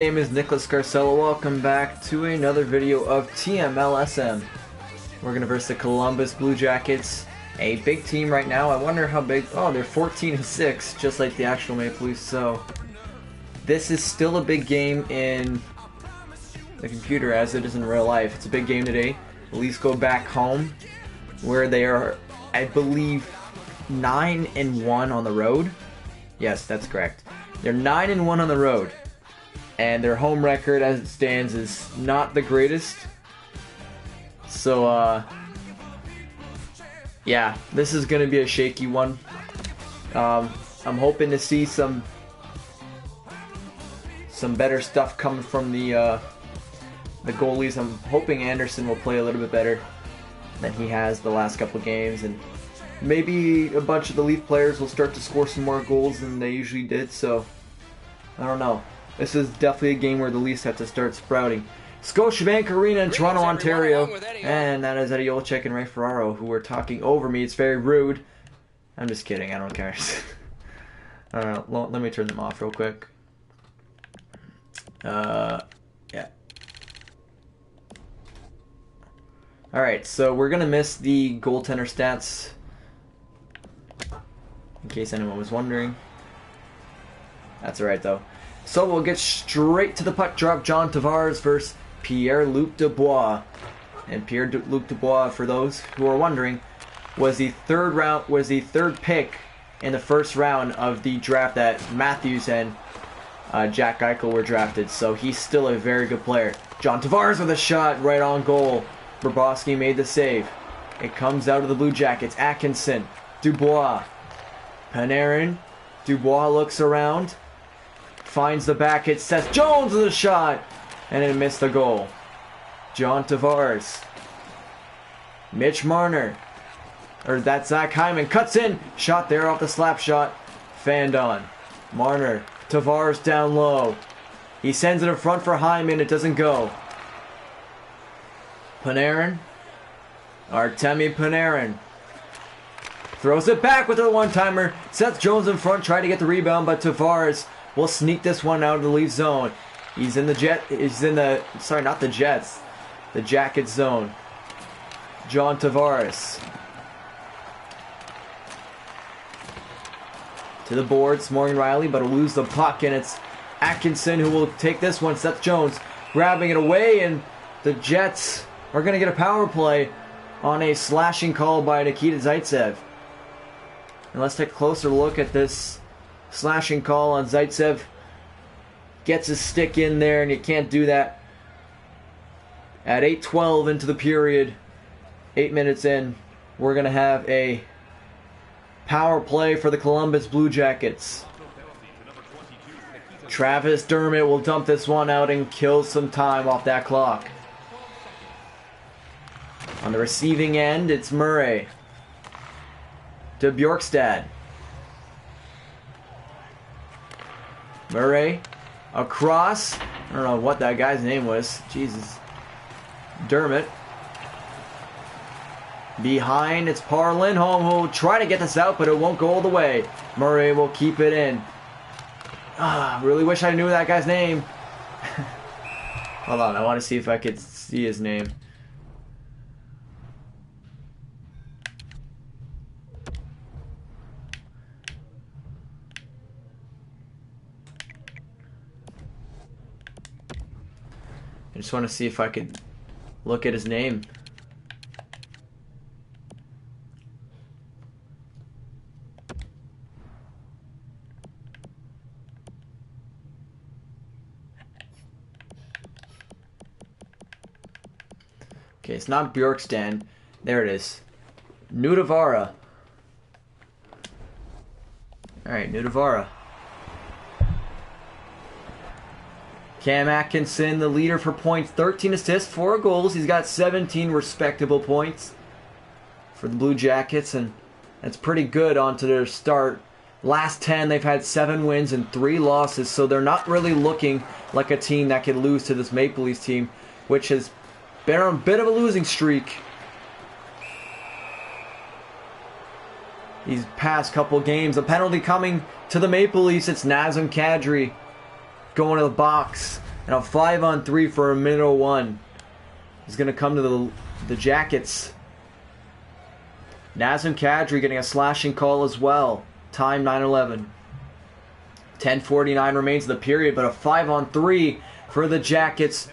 My name is Nicholas Carcella. Welcome back to another video of TMLSM. We're gonna verse the Columbus Blue Jackets, a big team right now. I wonder how big. Oh, they're 14-6, just like the actual Maple Leafs. So this is still a big game in the computer as it is in real life. It's a big game today. The Leafs go back home, where they are, I believe, 9-1 on the road. Yes, that's correct. They're 9-1 on the road. And their home record as it stands is not the greatest. So, yeah, this is going to be a shaky one. I'm hoping to see some better stuff coming from the goalies. I'm hoping Anderson will play a little bit better than he has the last couple games. And maybe a bunch of the Leaf players will start to score some more goals than they usually did. So, I don't know. This is definitely a game where the Leafs have to start sprouting. Scotiabank Arena in Toronto, Ontario. And that is Eddie Olczyk and Ray Ferraro who are talking over me. It's very rude. I'm just kidding. I don't care. Let me turn them off real quick. Yeah. Alright, so we're going to miss the goaltender stats. In case anyone was wondering. That's alright though. So we'll get straight to the puck drop. John Tavares versus Pierre-Luc Dubois. And Pierre-Luc Dubois, for those who are wondering, was the third pick in the first round of the draft that Matthews and Jack Eichel were drafted. So he's still a very good player. John Tavares with a shot right on goal. Bobrovsky made the save. It comes out of the Blue Jackets. Atkinson, Dubois, Panarin. Dubois looks around. Finds the back hit. Seth Jones with a shot. And it missed the goal. John Tavares. Mitch Marner. Or that's Zach Hyman. Cuts in. Shot there off the slap shot. Fanned on. Marner. Tavares down low. He sends it in front for Hyman. It doesn't go. Panarin. Artemi Panarin. Throws it back with a one-timer. Seth Jones in front. Tried to get the rebound, but Tavares will sneak this one out of the Leaf zone. He's in the the Jacket zone. John Tavares. To the boards, Morgan Riley, but will lose the puck, and it's Atkinson who will take this one. Seth Jones grabbing it away, and the Jets are going to get a power play on a slashing call by Nikita Zaitsev. And let's take a closer look at this slashing call on Zaitsev. Gets his stick in there, and you can't do that. At 8:12 into the period, 8 minutes in, we're going to have a power play for the Columbus Blue Jackets. Travis Dermott will dump this one out and kill some time off that clock. On the receiving end, it's Murray. To Bjorkstad. Murray. Across. I don't know what that guy's name was. Jesus. Dermott. Behind, it's Par Lindholm who will try to get this out, but it won't go all the way. Murray will keep it in. Really wish I knew that guy's name. Hold on, I want to see if I could see his name. I just want to see if I could look at his name. Okay, it's not Bjorkstrand. There it is. Nudavara. Alright, Nudavara. Cam Atkinson, the leader for points. 13 assists, 4 goals. He's got 17 respectable points for the Blue Jackets, and that's pretty good onto their start. Last 10, they've had 7 wins and 3 losses, so they're not really looking like a team that could lose to this Maple Leafs team, which has been on a bit of a losing streak these past couple games. A penalty coming to the Maple Leafs. It's Nazem Kadri going to the box. And a 5-on-3 for a minute 01 is going to come to the Jackets. Nazem Kadri getting a slashing call as well. Time 9:11. 10:49 remains in the period, but a 5-on-3 for the Jackets.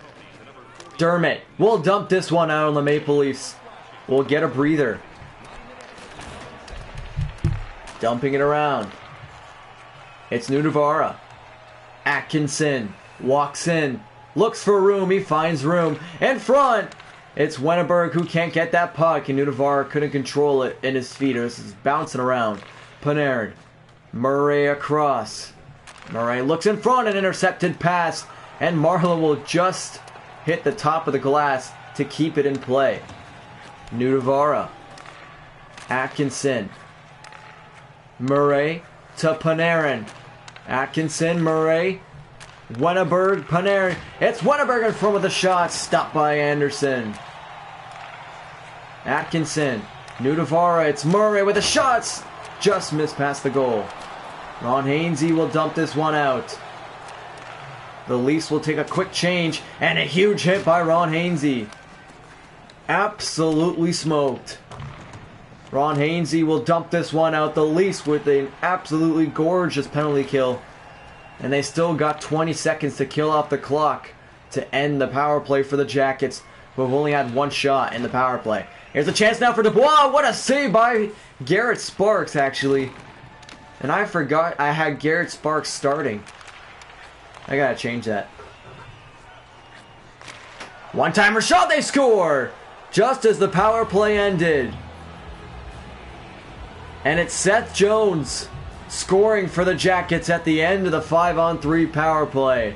Dermott will dump this one out on the Maple Leafs. We'll get a breather. Dumping it around. It's Nudavara. Atkinson walks in. Looks for room. He finds room. In front. It's Wennerberg who can't get that puck. And Nudavara couldn't control it in his feet. This is bouncing around. Panarin. Murray across. Murray looks in front. An intercepted pass. And Marleau will just hit the top of the glass to keep it in play. Nudavara. Atkinson. Murray to Panarin. Atkinson, Murray. Wennerberg, Panarin. It's Wennerberg in front with the shot. Stopped by Anderson. Atkinson. Nudavara. It's Murray with the shots. Just missed past the goal. Ron Hainsey will dump this one out. The Leafs will take a quick change. And a huge hit by Ron Hainsey. Absolutely smoked. Ron Hainsey will dump this one out. The Leafs with an absolutely gorgeous penalty kill. And they still got 20 seconds to kill off the clock to end the power play for the Jackets, who have only had one shot in the power play. Here's a chance now for Dubois. What a save by Garrett Sparks, actually. And I forgot I had Garrett Sparks starting. I gotta change that. One-timer shot, they score! Just as the power play ended. And it's Seth Jones scoring for the Jackets at the end of the 5-on-3 power play.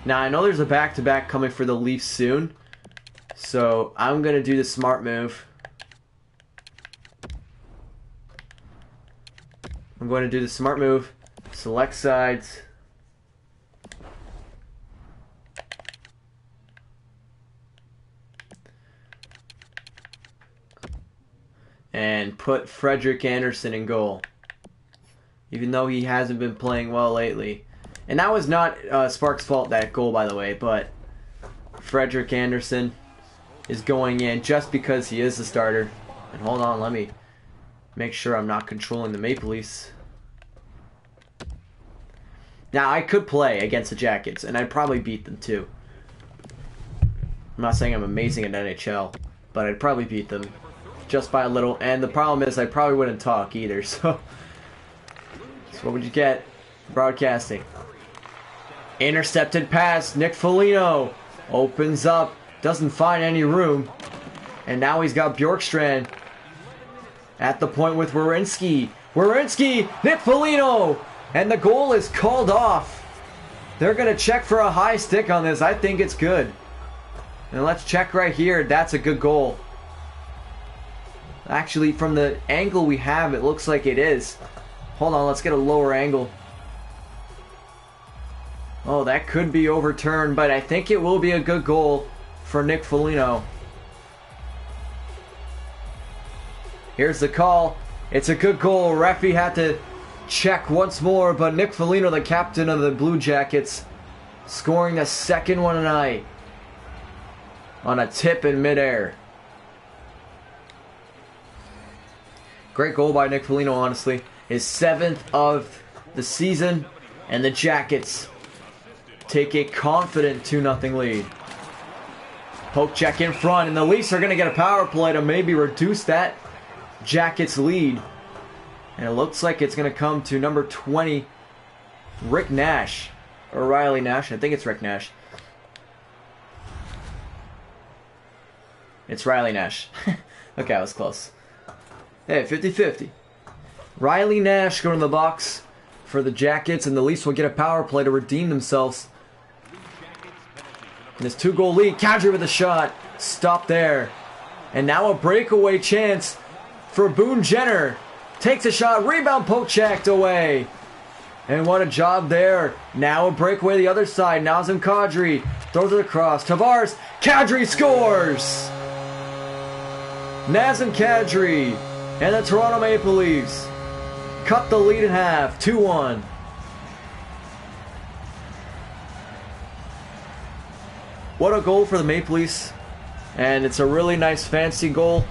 Now I know there's a back-to-back coming for the Leafs soon, so I'm going to do the smart move. I'm going to do the smart move, select sides. And put Frederik Andersen in goal. Even though he hasn't been playing well lately. And that was not Sparks' fault, that goal, by the way. But Frederik Andersen is going in just because he is the starter. And hold on, let me make sure I'm not controlling the Maple Leafs. Now, I could play against the Jackets, and I'd probably beat them too. I'm not saying I'm amazing at NHL, but I'd probably beat them. Just by a little, and the problem is I probably wouldn't talk either, so what would you get? Broadcasting. Intercepted pass, Nick Foligno opens up, doesn't find any room, and now he's got Bjorkstrand at the point with Werenski. Nick Foligno, and the goal is called off. They're going to check for a high stick on this. I think it's good. And let's check right here. That's a good goal. Actually, from the angle we have, it looks like it is. Hold on, let's get a lower angle. Oh, that could be overturned, but I think it will be a good goal for Nick Foligno. Here's the call. It's a good goal. Referee had to check once more, but Nick Foligno, the captain of the Blue Jackets, scoring the second one tonight on a tip in midair. Great goal by Nick Foligno, honestly. His 7th of the season, and the Jackets take a confident 2-0 lead. Poke check in front, and the Leafs are going to get a power play to maybe reduce that Jackets lead. And it looks like it's going to come to number 20, Rick Nash. Or Riley Nash. I think it's Rick Nash. It's Riley Nash. Okay, I was close. Hey, 50-50. Riley Nash going to the box for the Jackets, and the Leafs will get a power play to redeem themselves. And this 2-goal lead. Kadri with a shot. Stop there. And now a breakaway chance for Boone Jenner. Takes a shot. Rebound, poke checked away. And what a job there. Now a breakaway the other side. Nazem Kadri throws it across. Tavares. Kadri scores. Nazem Kadri and the Toronto Maple Leafs cut the lead in half, 2-1. What a goal for the Maple Leafs. And it's a really nice fancy goal.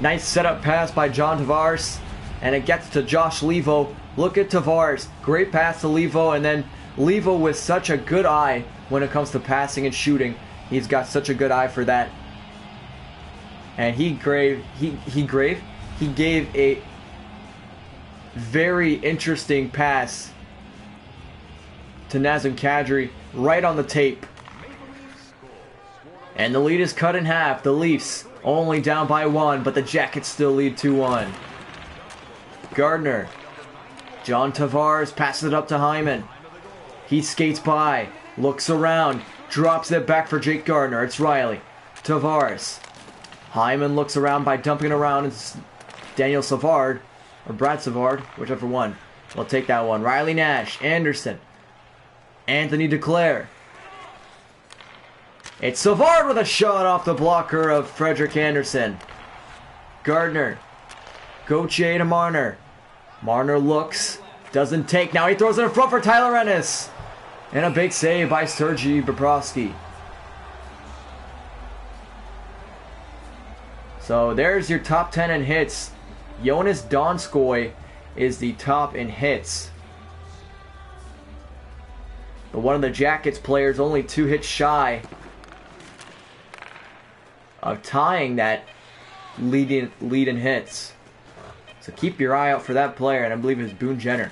Nice setup pass by John Tavares. And it gets to Josh Levo. Look at Tavares. Great pass to Levo. And then Levo with such a good eye when it comes to passing and shooting. He's got such a good eye for that. And he gave a very interesting pass to Nazem Kadri right on the tape. And the lead is cut in half. The Leafs only down by 1, but the Jackets still lead 2-1. Gardner. John Tavares passes it up to Hyman. He skates by, looks around, drops it back for Jake Gardner. It's Riley. Tavares. Hyman looks around by dumping it around. It's Daniel Savard, or Brad Savard, whichever one. We'll take that one. Riley Nash, Anderson, Anthony Duclair. It's Savard with a shot off the blocker of Frederick Anderson. Gardner. Gauthier to Marner. Marner looks. Doesn't take. Now he throws it in front for Tyler Ennis. And a big save by Sergei Bobrovsky. So there's your top 10 in hits. Jonas Donskoy is the top in hits. But one of the Jackets players only 2 hits shy of tying that lead in hits. So keep your eye out for that player, and I believe it's Boone Jenner.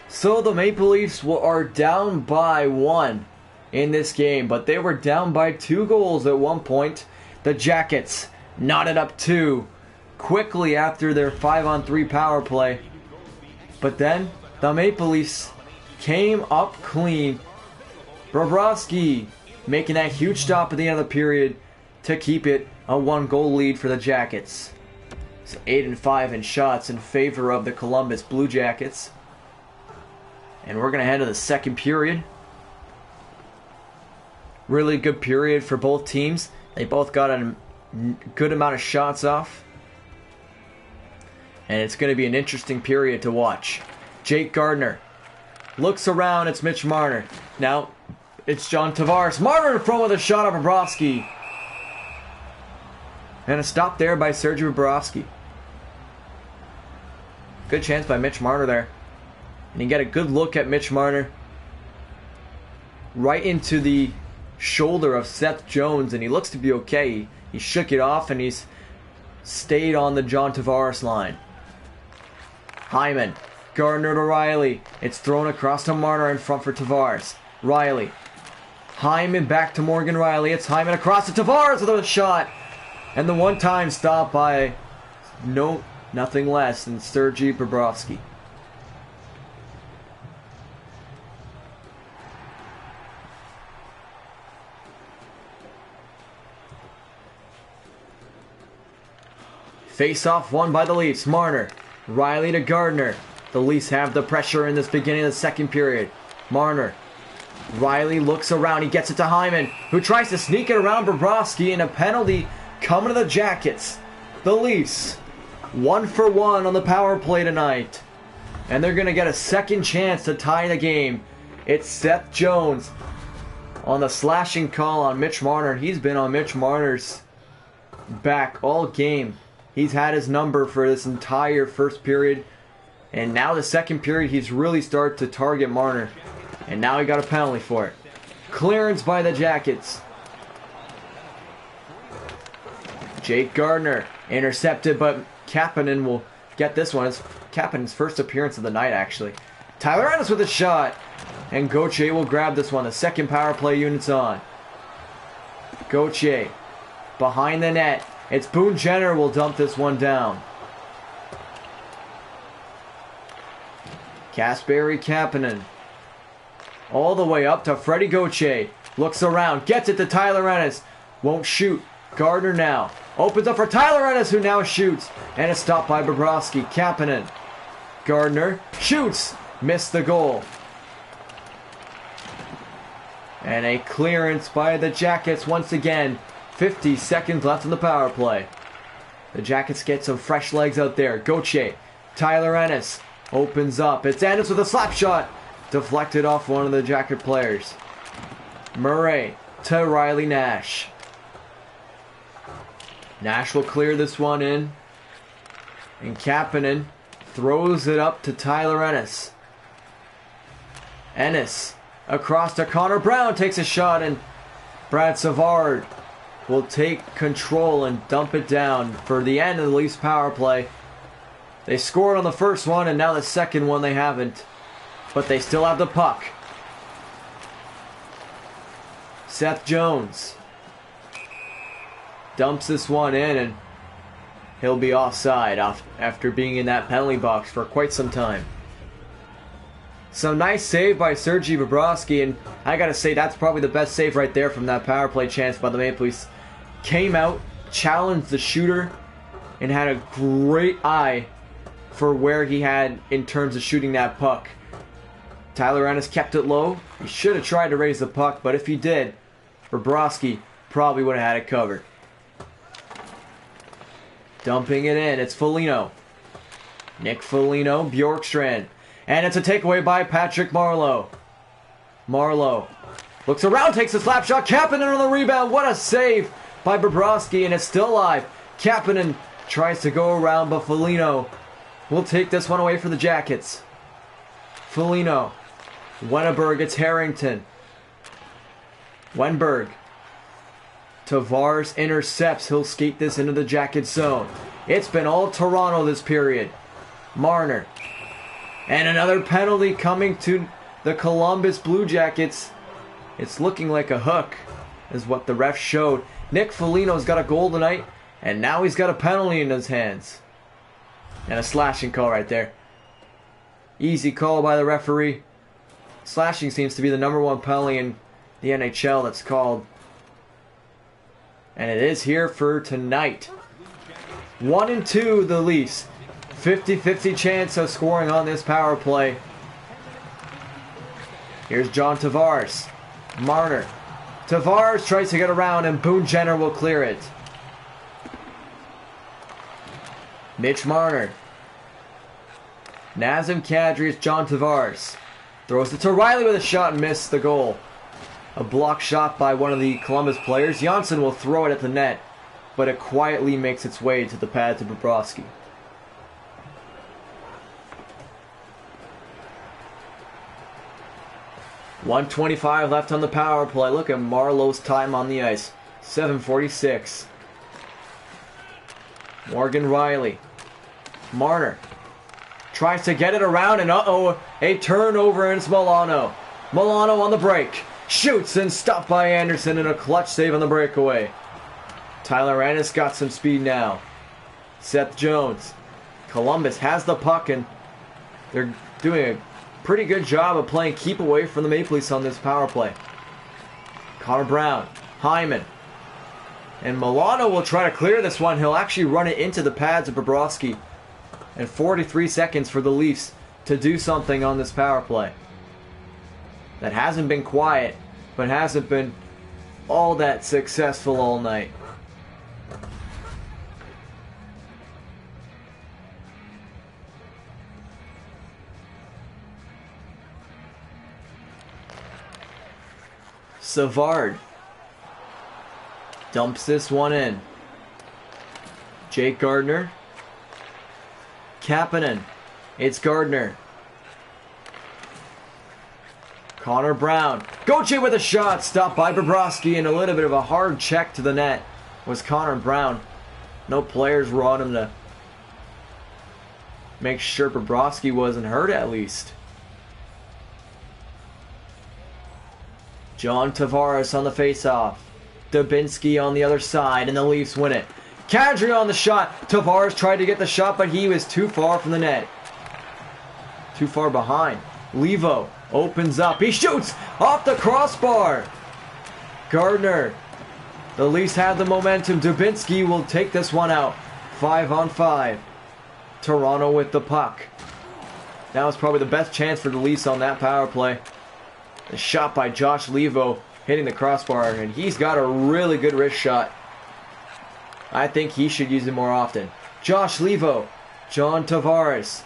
So the Maple Leafs are down by 1 in this game, but they were down by 2 goals at one point. The Jackets knotted up 2 quickly after their 5-on-3 power play. But then the Maple Leafs came up clean. Bobrovsky making that huge stop at the end of the period to keep it a 1-goal lead for the Jackets. So 8-5 in shots in favor of the Columbus Blue Jackets. And we're going to head to the second period. Really good period for both teams. They both got a good amount of shots off. And it's going to be an interesting period to watch. Jake Gardner looks around. It's Mitch Marner. Now it's John Tavares. Marner in front with a shot of Bobrovsky. And a stop there by Sergei Bobrovsky. Good chance by Mitch Marner there. And you get a good look at Mitch Marner. Right into the shoulder of Seth Jones. And he looks to be okay. He shook it off and he's stayed on the John Tavares line. Hyman. Gardner to Riley. It's thrown across to Marner in front for Tavares. Riley. Hyman back to Morgan Riley. It's Hyman across to Tavares with a shot. And the one-time stop by nothing less than Sergei Bobrovsky. Face-off won by the Leafs. Marner. Riley to Gardner. The Leafs have the pressure in this beginning of the second period. Marner. Riley looks around. He gets it to Hyman, who tries to sneak it around Bobrovsky, and a penalty coming to the Jackets. The Leafs 1-for-1 on the power play tonight. And they're going to get a second chance to tie the game. It's Seth Jones on the slashing call on Mitch Marner. He's been on Mitch Marner's back all game. He's had his number for this entire first period. And now the second period, he's really started to target Marner. And now he got a penalty for it. Clearance by the Jackets. Jake Gardner intercepted, but Kapanen will get this one. It's Kapanen's first appearance of the night, actually. Tyler Ennis with a shot. And Gauthier will grab this one. The second power play unit's on. Gauthier behind the net. It's Boone Jenner will dump this one down. Kasperi Kapanen. All the way up to Freddie Gauthier. Looks around. Gets it to Tyler Ennis. Won't shoot. Gardner now. Opens up for Tyler Ennis, who now shoots. And a stop by Bobrovsky. Kapanen. Gardner shoots. Missed the goal. And a clearance by the Jackets once again. 50 seconds left in the power play. The Jackets get some fresh legs out there. Gauthier, Tyler Ennis opens up. It's Ennis with a slap shot. Deflected off one of the Jacket players. Murray to Riley Nash. Nash will clear this one in. And Kapanen throws it up to Tyler Ennis. Ennis across to Connor Brown, takes a shot, and Brad Savard will take control and dump it down for the end of the Leafs power play. They scored on the first one, and now the second one they haven't. But they still have the puck. Seth Jones dumps this one in, and he'll be offside after being in that penalty box for quite some time. Some nice save by Sergei Bobrovsky, and I gotta say that's probably the best save right there from that power play chance by the Maple Leafs. Came out, challenged the shooter, and had a great eye for where he had in terms of shooting that puck. Tyler Ennis kept it low. He should have tried to raise the puck, but if he did, Bobrovsky probably would have had it covered. Dumping it in, it's Foligno. Nick Foligno, Bjorkstrand. And it's a takeaway by Patrick Marleau. Marleau looks around, takes a slap shot. Kapanen on the rebound. What a save by Bobrovsky, and it's still alive. Kapanen tries to go around, but Foligno will take this one away for the Jackets. Foligno. Wennerberg, it's Harrington. Wenberg. Tavares intercepts. He'll skate this into the Jacket zone. It's been all Toronto this period. Marner. And another penalty coming to the Columbus Blue Jackets. It's looking like a hook, is what the ref showed. Nick Foligno's got a goal tonight, and now he's got a penalty in his hands. And a slashing call right there. Easy call by the referee. Slashing seems to be the #1 penalty in the NHL that's called. And it is here for tonight. 1-2 the Leafs. 50-50 chance of scoring on this power play. Here's John Tavares. Marner. Tavares tries to get around, and Boone Jenner will clear it. Mitch Marner. Nazem Kadri's John Tavares. Throws it to Riley with a shot and missed the goal. A block shot by one of the Columbus players. Janssen will throw it at the net, but it quietly makes its way to the pad to Bobrovsky. .125 left on the power play. Look at Marleau's time on the ice. 7:46. Morgan Riley. Marner tries to get it around, and a turnover, and it's Milano. Milano on the break. Shoots and stopped by Anderson, and a clutch save on the breakaway. Tyler Ennis got some speed now. Seth Jones. Columbus has the puck, and they're doing a pretty good job of playing keep away from the Maple Leafs on this power play. Connor Brown. Hyman. And Milano will try to clear this one. He'll actually run it into the pads of Bobrovsky. And 43 seconds for the Leafs to do something on this power play. That hasn't been quiet, but hasn't been all that successful all night. Savard dumps this one in. Jake Gardner. Kapanen. It's Gardner. Connor Brown. Gauthier with a shot. Stopped by Bobrovsky, and a little bit of a hard check to the net was Connor Brown. No players were on him to make sure Bobrovsky wasn't hurt at least. John Tavares on the faceoff. Dubinsky on the other side, and the Leafs win it. Kadri on the shot. Tavares tried to get the shot, but he was too far from the net. Too far behind. Levo opens up. He shoots off the crossbar. Gardner. The Leafs have the momentum. Dubinsky will take this one out. 5-on-5. Toronto with the puck. That was probably the best chance for the Leafs on that power play. The shot by Josh Levo hitting the crossbar, and he's got a really good wrist shot. I think he should use it more often. Josh Levo, John Tavares.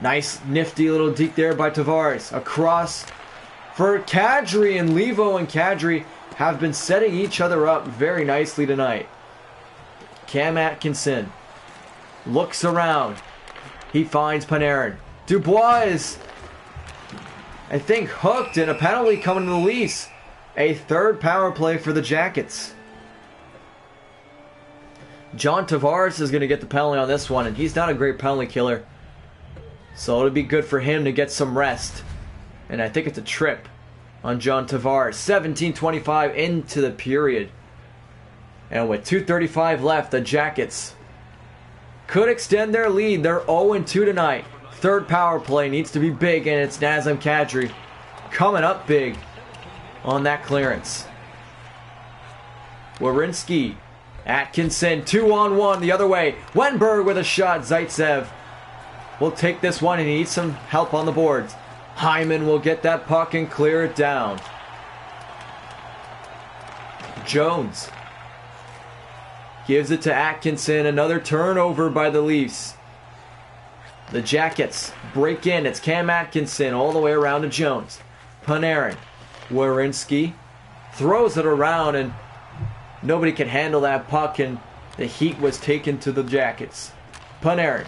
Nice nifty little deke there by Tavares. Across for Kadri, and Levo and Kadri have been setting each other up very nicely tonight. Cam Atkinson looks around. He finds Panarin. Dubois is, I think, hooked, and a penalty coming to the Leafs. A third power play for the Jackets. John Tavares is going to get the penalty on this one, and he's not a great penalty killer. So it'll be good for him to get some rest. And I think it's a trip on John Tavares. 17:25 into the period. And with 2:35 left, the Jackets could extend their lead. They're 0-2 tonight. Third power play needs to be big, and it's Nazem Kadri coming up big on that clearance. Werenski, Atkinson, 2-on-1 the other way. Wenberg with a shot. Zaitsev will take this one, and he needs some help on the boards. Hyman will get that puck and clear it down. Jones gives it to Atkinson. Another turnover by the Leafs. The Jackets break in. It's Cam Atkinson all the way around to Jones. Panarin. Werenski throws it around, and nobody can handle that puck, and the heat was taken to the Jackets. Panarin.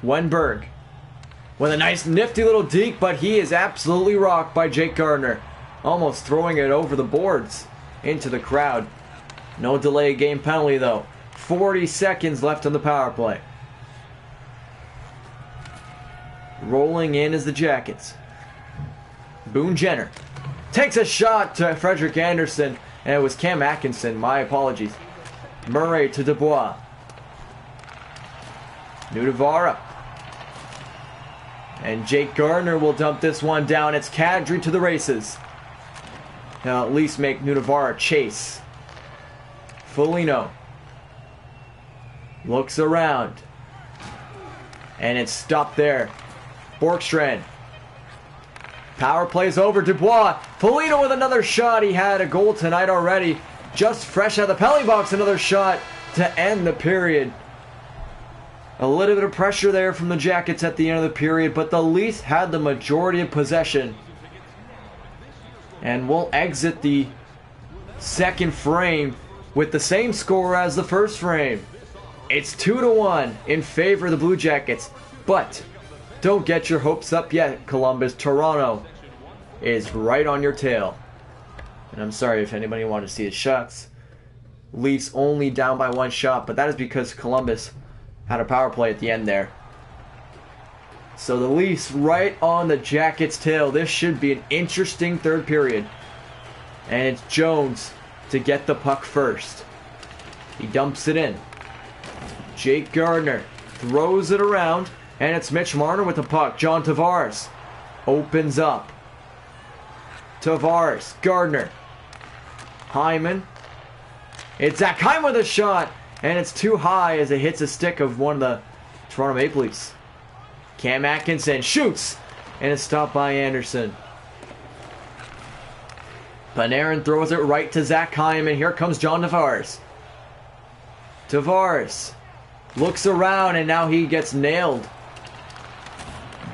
Wenberg with a nice nifty little deke, but he is absolutely rocked by Jake Gardiner. Almost throwing it over the boards into the crowd. No delay game penalty though. 40 seconds left on the power play. Rolling in is the Jackets. Boone Jenner takes a shot to Frederik Andersen, and it was Cam Atkinson. My apologies. Murray to Dubois. Nudavara. And Jake Gardiner will dump this one down. It's Kadri to the races. Now at least make Nudavara chase. Foligno looks around, and it's stopped there. Borkstrand. Power plays over. Dubois. Foligno with another shot. He had a goal tonight already. Just fresh out of the penalty box. Another shot to end the period. A little bit of pressure there from the Jackets at the end of the period, but the Leafs had the majority of possession. And we'll exit the second frame with the same score as the first frame. It's 2-1 in favor of the Blue Jackets. But don't get your hopes up yet, Columbus. Toronto is right on your tail. And I'm sorry if anybody wanted to see the shots. Leafs only down by one shot, but that is because Columbus had a power play at the end there. So the Leafs right on the Jackets' tail. This should be an interesting third period. And it's Jones to get the puck first. He dumps it in. Jake Gardiner throws it around, and it's Mitch Marner with the puck. John Tavares opens up. Tavares, Gardiner, Hyman. It's Zach Hyman with a shot, and it's too high as it hits a stick of one of the Toronto Maple Leafs. Cam Atkinson shoots, and it's stopped by Anderson. Panarin throws it right to Zach Hyman. Here comes John Tavares. Tavares looks around, and now he gets nailed.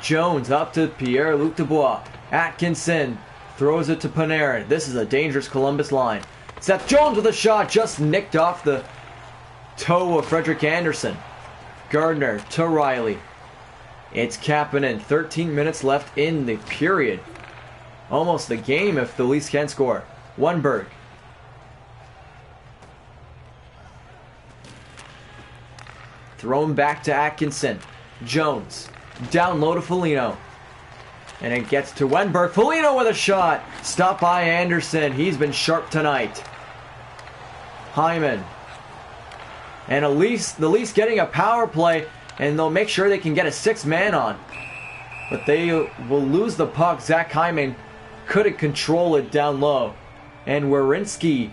Jones up to Pierre-Luc Dubois. Atkinson throws it to Panarin. This is a dangerous Columbus line. Seth Jones with a shot, just nicked off the toe of Frederik Andersen. Gardiner to Riley. It's Kapanen. 13 minutes left in the period. Almost the game if the Leafs can score. Wenberg. Thrown back to Atkinson. Jones. Down low to Foligno. And it gets to Wenberg. Foligno with a shot. Stopped by Anderson. He's been sharp tonight. Hyman. And the Leafs getting a power play, and they'll make sure they can get a sixth man on. But they will lose the puck. Zach Hyman couldn't control it down low. And Werenski,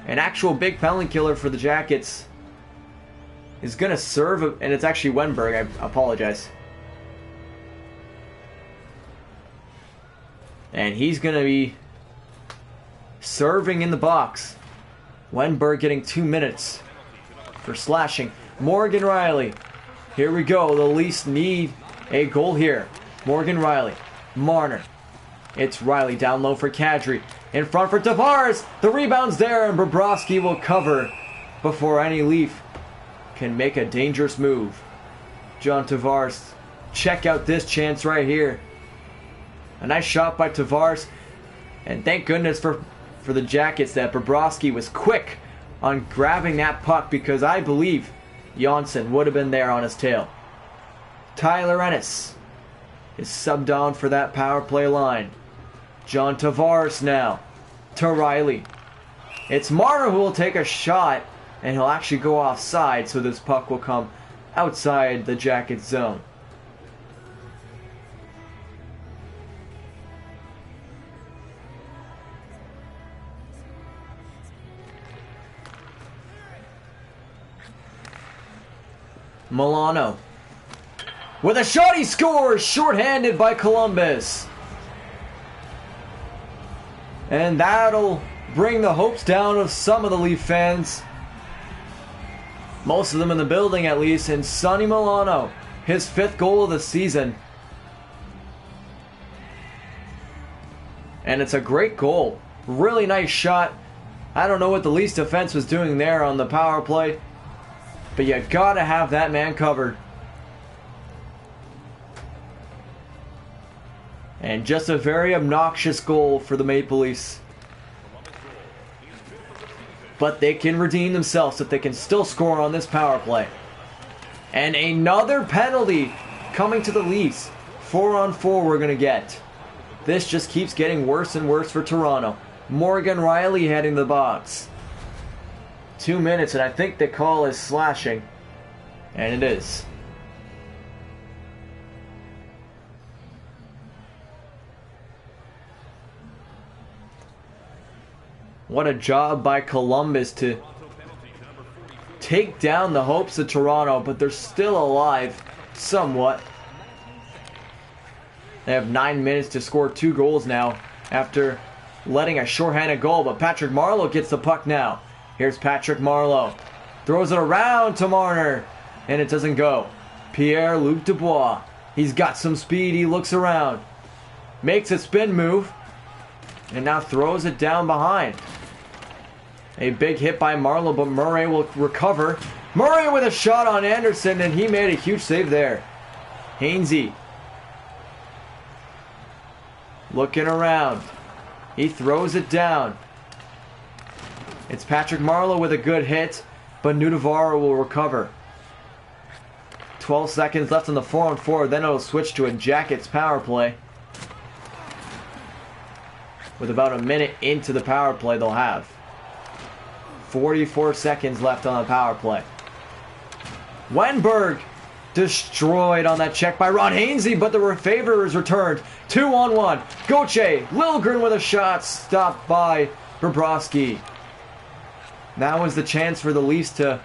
an actual big penalty killer for the Jackets, is going to serve, and it's actually Wenberg. I apologize. And he's going to be serving in the box. Wenberg getting 2 minutes for slashing. Morgan Riley. Here we go. The Leafs need a goal here. Morgan Riley. Marner. It's Riley down low for Kadri. In front for Tavares. The rebound's there, and Bobrovsky will cover before any Leaf can make a dangerous move. John Tavares. Check out this chance right here. A nice shot by Tavares. And thank goodness for the Jackets that Bobrovsky was quick on grabbing that puck, because I believe Janssen would have been there on his tail. Tyler Ennis is subbed on for that power play line. John Tavares now to Riley. It's Marner who will take a shot, and he'll actually go offside, so this puck will come outside the Jackets zone. Milano with a shot, he scores, shorthanded by Columbus. And that'll bring the hopes down of some of the Leaf fans. Most of them in the building, at least. And Sonny Milano, his 5th goal of the season. And it's a great goal. Really nice shot. I don't know what the Leafs defense was doing there on the power play, but you gotta have that man covered. And just a very obnoxious goal for the Maple Leafs. But they can redeem themselves if they can still score on this power play. And another penalty coming to the Leafs. 4-on-4 we're going to get. This just keeps getting worse and worse for Toronto. Morgan Riley heading the box. 2 minutes, and I think the call is slashing. And it is. What a job by Columbus to take down the hopes of Toronto, but they're still alive somewhat. They have 9 minutes to score 2 goals now after letting a shorthanded goal, but Patrick Marleau gets the puck now. Here's Patrick Marleau. Throws it around to Marner, and it doesn't go. Pierre-Luc Dubois. He's got some speed. He looks around. Makes a spin move, and now throws it down behind. A big hit by Marleau, but Murray will recover. Murray with a shot on Anderson, and he made a huge save there. Hainsey. Looking around. He throws it down. It's Patrick Marleau with a good hit, but Nudavaro will recover. 12 seconds left on the 4-on-4, then it'll switch to a Jackets power play. With about a minute into the power play they'll have. 44 seconds left on the power play. Wenberg destroyed on that check by Ron Hainsey, but the favor is returned. 2-on-1. Gauthier, Liljegren with a shot, stopped by Bobrovsky. Now is the chance for the Leafs to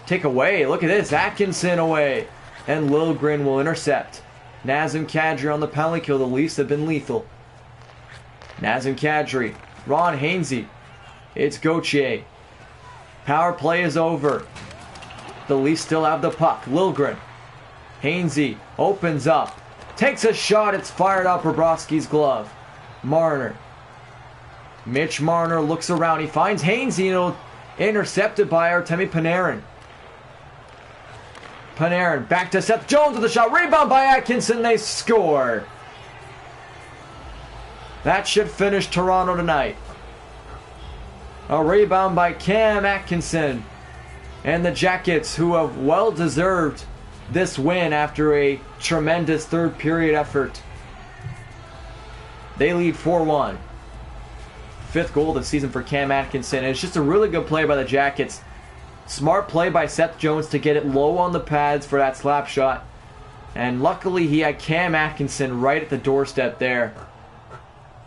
take away. Look at this, Atkinson away. And Liljegren will intercept. Nazem Kadri on the penalty kill. The Leafs have been lethal. Nazem Kadri, Ron Hainsey. It's Gauthier. Power play is over. The Leafs still have the puck. Liljegren. Hainsey opens up. Takes a shot. It's fired out Bobrovsky's glove. Marner. Mitch Marner looks around. He finds Hainsey, and intercepted by Artemi Panarin. Panarin back to Seth Jones with a shot. Rebound by Atkinson. They score. That should finish Toronto tonight. A rebound by Cam Atkinson. And the Jackets, who have well deserved this win after a tremendous third period effort. They lead 4-1. 5th goal of the season for Cam Atkinson. And it's just a really good play by the Jackets. Smart play by Seth Jones to get it low on the pads for that slap shot. And luckily he had Cam Atkinson right at the doorstep there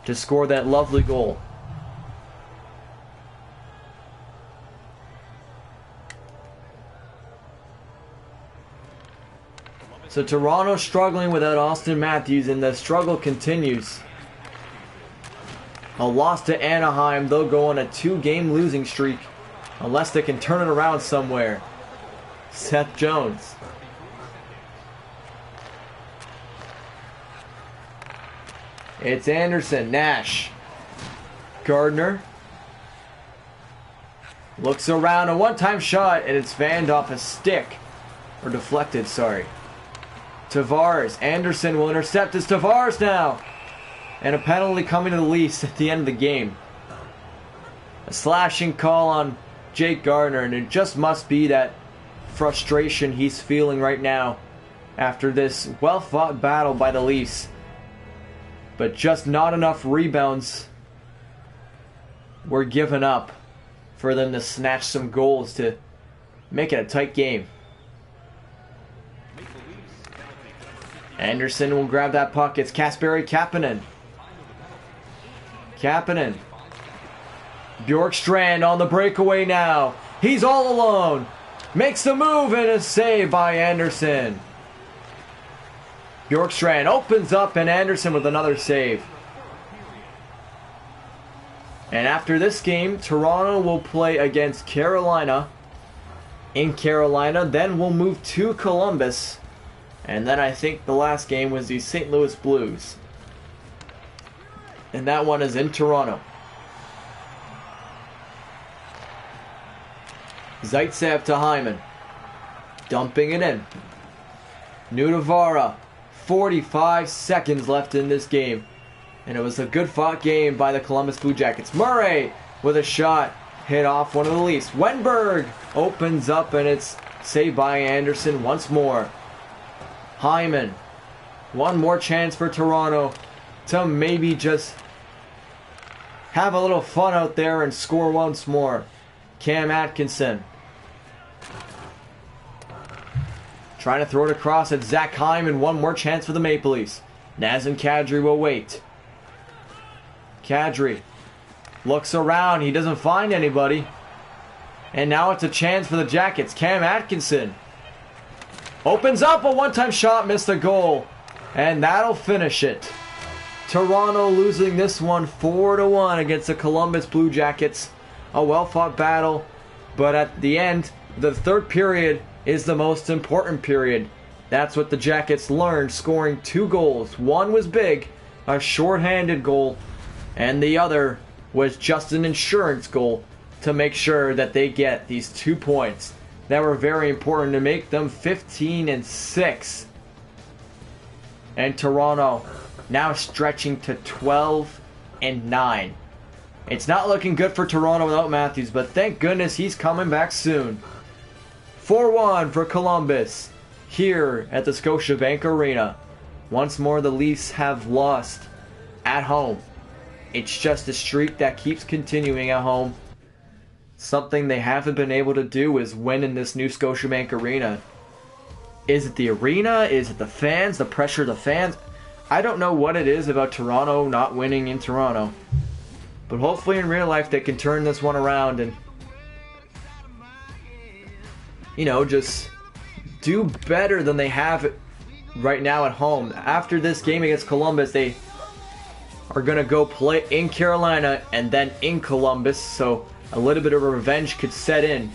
to score that lovely goal. So Toronto struggling without Austin Matthews, and the struggle continues. A loss to Anaheim. They'll go on a 2-game losing streak unless they can turn it around somewhere. Seth Jones. It's Anderson, Nash, Gardner. Looks around, a one-time shot, and it's fanned off a stick. Or deflected, sorry. Tavares, Anderson will intercept. It's Tavares now. And a penalty coming to the Leafs at the end of the game. A slashing call on Jake Gardner, and it just must be that frustration he's feeling right now after this well-fought battle by the Leafs. But just not enough rebounds were given up for them to snatch some goals to make it a tight game. Anderson will grab that puck. It's Kasperi Kapanen. Kapanen. Bjorkstrand on the breakaway now. He's all alone. Makes the move and a save by Anderson. Bjorkstrand opens up and Anderson with another save. And after this game, Toronto will play against Carolina in Carolina. Then we'll move to Columbus. And then I think the last game was the St. Louis Blues. And that one is in Toronto. Zaitsev to Hyman. Dumping it in. Nudavara. 45 seconds left in this game. And it was a good fought game by the Columbus Blue Jackets. Murray with a shot. Hit off one of the Leafs. Wenberg opens up and it's saved by Anderson once more. Hyman. One more chance for Toronto to maybe just have a little fun out there and score once more. Cam Atkinson. Trying to throw it across at Zach Hyman. One more chance for the Maple Leafs. Nazem Kadri will wait. Kadri looks around. He doesn't find anybody. And now it's a chance for the Jackets. Cam Atkinson opens up a one-time shot, missed a goal. And that'll finish it. Toronto losing this one 4-1 against the Columbus Blue Jackets. A well-fought battle. But at the end, the third period is the most important period. That's what the Jackets learned, scoring 2 goals. One was big, a shorthanded goal. And the other was just an insurance goal to make sure that they get these 2 points that were very important to make them 15-6. And Toronto now stretching to 12-9. It's not looking good for Toronto without Matthews, but thank goodness he's coming back soon. 4-1 for Columbus here at the Scotiabank Arena. Once more the Leafs have lost at home. It's just a streak that keeps continuing at home. Something they haven't been able to do is win in this new Scotiabank Arena. Is it the arena? Is it the fans? The pressure of the fans? I don't know what it is about Toronto not winning in Toronto. But hopefully in real life they can turn this one around and, you know, just do better than they have right now at home. After this game against Columbus, they are going to go play in Carolina and then in Columbus. So a little bit of a revenge could set in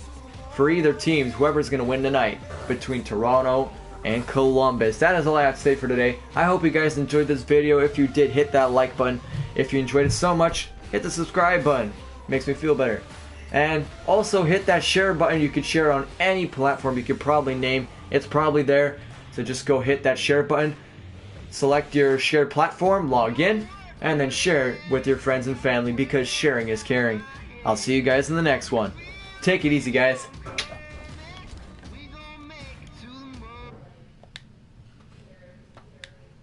for either teams, whoever's going to win tonight between Toronto and Columbus. That is all I have to say for today. I hope you guys enjoyed this video. If you did, hit that like button. If you enjoyed it so much, hit the subscribe button. Makes me feel better. And also hit that share button. You could share on any platform you could probably name. It's probably there. So just go hit that share button. Select your shared platform, log in, and then share it with your friends and family because sharing is caring. I'll see you guys in the next one. Take it easy, guys.